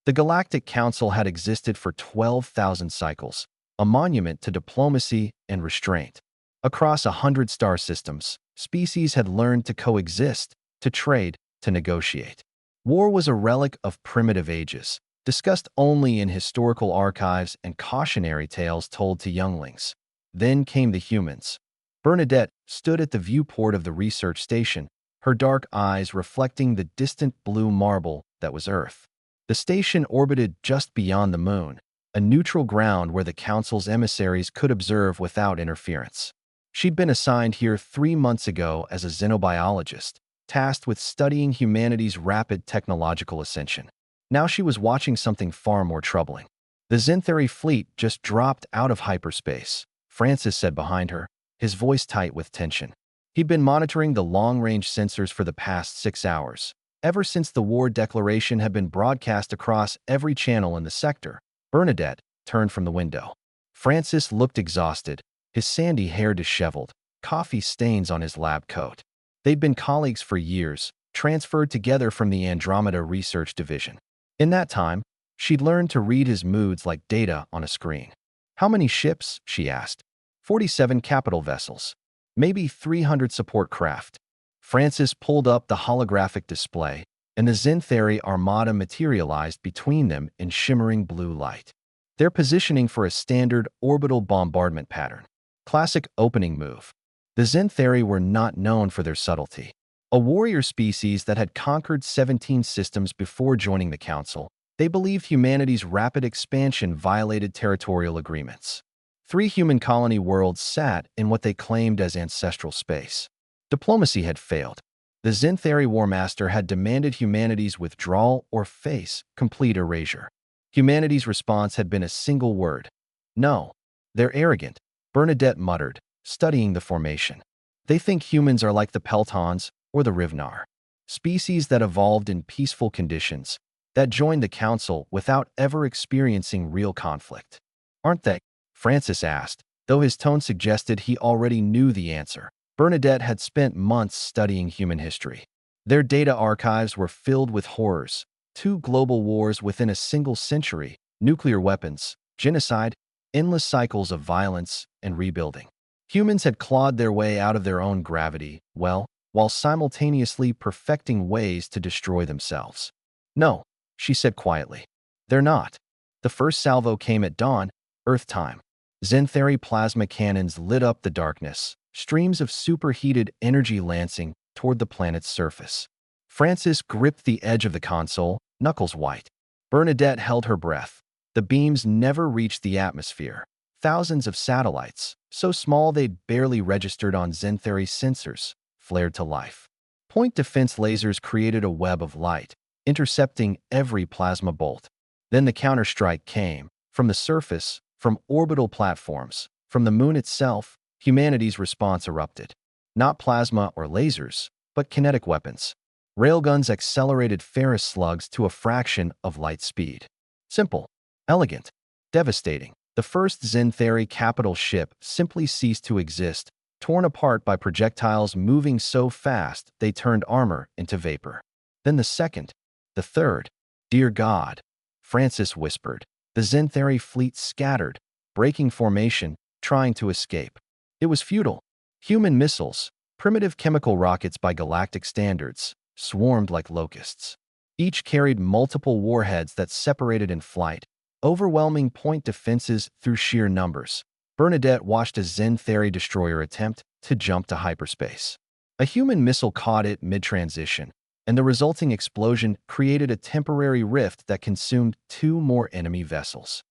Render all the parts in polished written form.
The Galactic Council had existed for 12,000 cycles, a monument to diplomacy and restraint. Across 100 star systems, species had learned to coexist, to trade, to negotiate. War was a relic of primitive ages, discussed only in historical archives and cautionary tales told to younglings. Then came the humans. Bernadette stood at the viewport of the research station, her dark eyes reflecting the distant blue marble that was Earth. The station orbited just beyond the moon, a neutral ground where the Council's emissaries could observe without interference. She'd been assigned here 3 months ago as a xenobiologist, tasked with studying humanity's rapid technological ascension. Now she was watching something far more troubling. The Xanthari fleet just dropped out of hyperspace, Francis said behind her, his voice tight with tension. He'd been monitoring the long-range sensors for the past 6 hours. Ever since the war declaration had been broadcast across every channel in the sector, Bernadette turned from the window. Francis looked exhausted, his sandy hair disheveled, coffee stains on his lab coat. They'd been colleagues for years, transferred together from the Andromeda Research Division. In that time, she'd learned to read his moods like data on a screen. "How many ships?" she asked. 47 capital vessels. Maybe 300 support craft." Francis pulled up the holographic display, and the Xanthari armada materialized between them in shimmering blue light. They're positioning for a standard orbital bombardment pattern. Classic opening move. The Xanthari were not known for their subtlety. A warrior species that had conquered 17 systems before joining the Council, they believed humanity's rapid expansion violated territorial agreements. 3 human colony worlds sat in what they claimed as ancestral space. Diplomacy had failed. The Xanthari War Master had demanded humanity's withdrawal or face complete erasure. Humanity's response had been a single word: no. "They're arrogant," Bernadette muttered, studying the formation. "They think humans are like the Peltons or the Rivnar, species that evolved in peaceful conditions, that joined the Council without ever experiencing real conflict." "Aren't they?" Francis asked, though his tone suggested he already knew the answer. Bernadette had spent months studying human history. Their data archives were filled with horrors: 2 global wars within a single century, nuclear weapons, genocide, endless cycles of violence and rebuilding. Humans had clawed their way out of their own gravity, while simultaneously perfecting ways to destroy themselves. "No," she said quietly. "They're not." The first salvo came at dawn, Earth time. Xanthari plasma cannons lit up the darkness, streams of superheated energy lancing toward the planet's surface. Francis gripped the edge of the console, knuckles white. Bernadette held her breath. The beams never reached the atmosphere. Thousands of satellites, so small they'd barely registered on Xanthari sensors, flared to life. Point defense lasers created a web of light, intercepting every plasma bolt. Then the counterstrike came. From the surface, from orbital platforms, from the moon itself, humanity's response erupted. Not plasma or lasers, but kinetic weapons. Railguns accelerated ferrous slugs to a fraction of light speed. Simple, elegant, devastating. The first Xanthari capital ship simply ceased to exist, torn apart by projectiles moving so fast they turned armor into vapor. Then the second, the third. "Dear God," Francis whispered. The Xanthari fleet scattered, breaking formation, trying to escape. It was futile. Human missiles, primitive chemical rockets by galactic standards, swarmed like locusts. Each carried multiple warheads that separated in flight, overwhelming point defenses through sheer numbers. Bernadette watched a Xanthari destroyer attempt to jump to hyperspace. A human missile caught it mid-transition, and the resulting explosion created a temporary rift that consumed 2 more enemy vessels.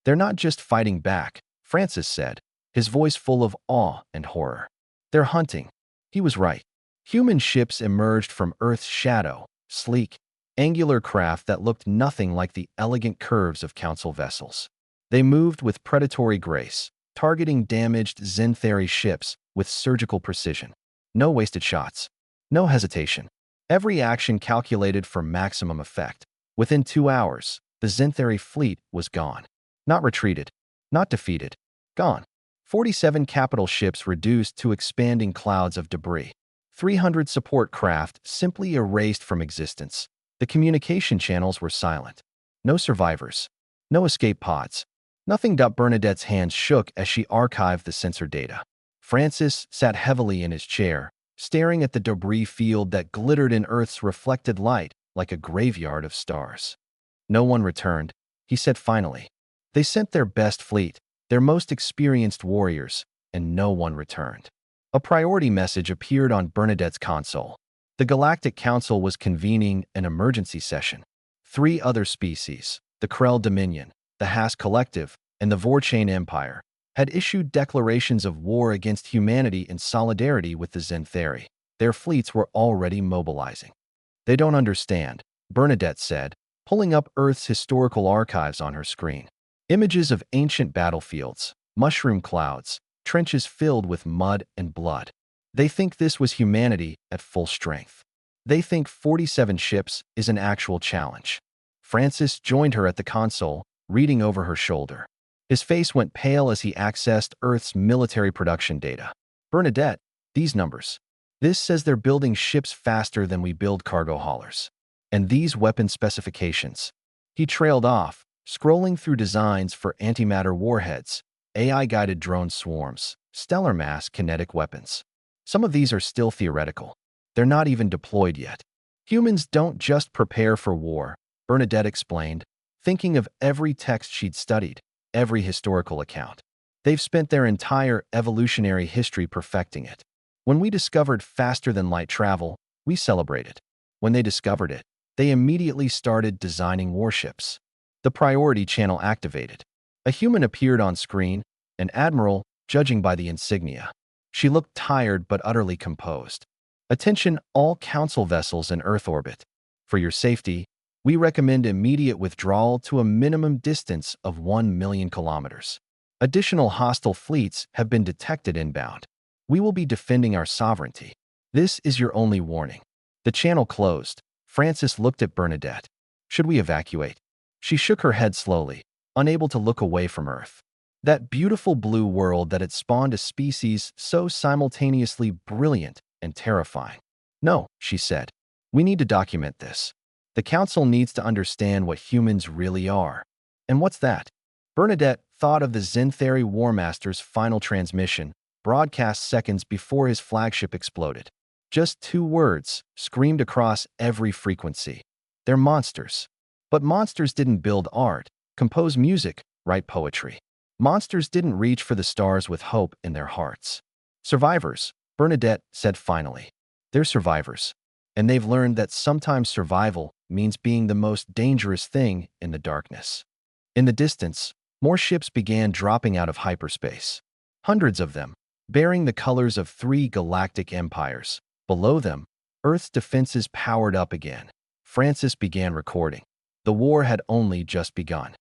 "They're not just fighting back," Francis said, his voice full of awe and horror. "They're hunting." He was right. Human ships emerged from Earth's shadow, sleek, angular craft that looked nothing like the elegant curves of Council vessels. They moved with predatory grace, targeting damaged Xanthari ships with surgical precision. No wasted shots. No hesitation. Every action calculated for maximum effect. Within 2 hours, the Xanthari fleet was gone. Not retreated. Not defeated. Gone. 47 capital ships reduced to expanding clouds of debris. 300 support craft simply erased from existence. The communication channels were silent. No survivors. No escape pods. Nothing. Bernadette's hands shook as she archived the sensor data. Francis sat heavily in his chair, staring at the debris field that glittered in Earth's reflected light like a graveyard of stars. No one returned, he said finally. They sent their best fleet, their most experienced warriors, and no one returned. A priority message appeared on Bernadette's console. The Galactic Council was convening an emergency session. 3 other species, the Krell Dominion, the Haas Collective, and the Vorchain Empire, had issued declarations of war against humanity in solidarity with the Zentheri. Their fleets were already mobilizing. They don't understand, Bernadette said, pulling up Earth's historical archives on her screen. Images of ancient battlefields, mushroom clouds, trenches filled with mud and blood. They think this was humanity at full strength. They think 47 ships is an actual challenge. Francis joined her at the console, reading over her shoulder. His face went pale as he accessed Earth's military production data. Bernadette, these numbers. This says they're building ships faster than we build cargo haulers. And these weapon specifications. He trailed off, scrolling through designs for antimatter warheads, AI-guided drone swarms, stellar mass kinetic weapons. Some of these are still theoretical. They're not even deployed yet. Humans don't just prepare for war, Bernadette explained, thinking of every text she'd studied, every historical account. They've spent their entire evolutionary history perfecting it. When we discovered faster-than-light travel, we celebrated. When they discovered it, they immediately started designing warships. The priority channel activated. A human appeared on screen, an admiral, judging by the insignia. She looked tired but utterly composed. Attention, all council vessels in Earth orbit. For your safety, we recommend immediate withdrawal to a minimum distance of 1 million kilometers. Additional hostile fleets have been detected inbound. We will be defending our sovereignty. This is your only warning. The channel closed. Francis looked at Bernadette. Should we evacuate? She shook her head slowly, unable to look away from Earth. That beautiful blue world that had spawned a species so simultaneously brilliant and terrifying. No, she said. We need to document this. The Council needs to understand what humans really are. And what's that? Bernadette thought of the Zentheri War Master's final transmission, broadcast seconds before his flagship exploded. Just 2 words, screamed across every frequency. They're monsters. But monsters didn't build art, compose music, write poetry. Monsters didn't reach for the stars with hope in their hearts. Survivors, Bernadette said finally. They're survivors. And they've learned that sometimes survival means being the most dangerous thing in the darkness. In the distance, more ships began dropping out of hyperspace. Hundreds of them, bearing the colors of 3 galactic empires. Below them, Earth's defenses powered up again. Francis began recording. The war had only just begun.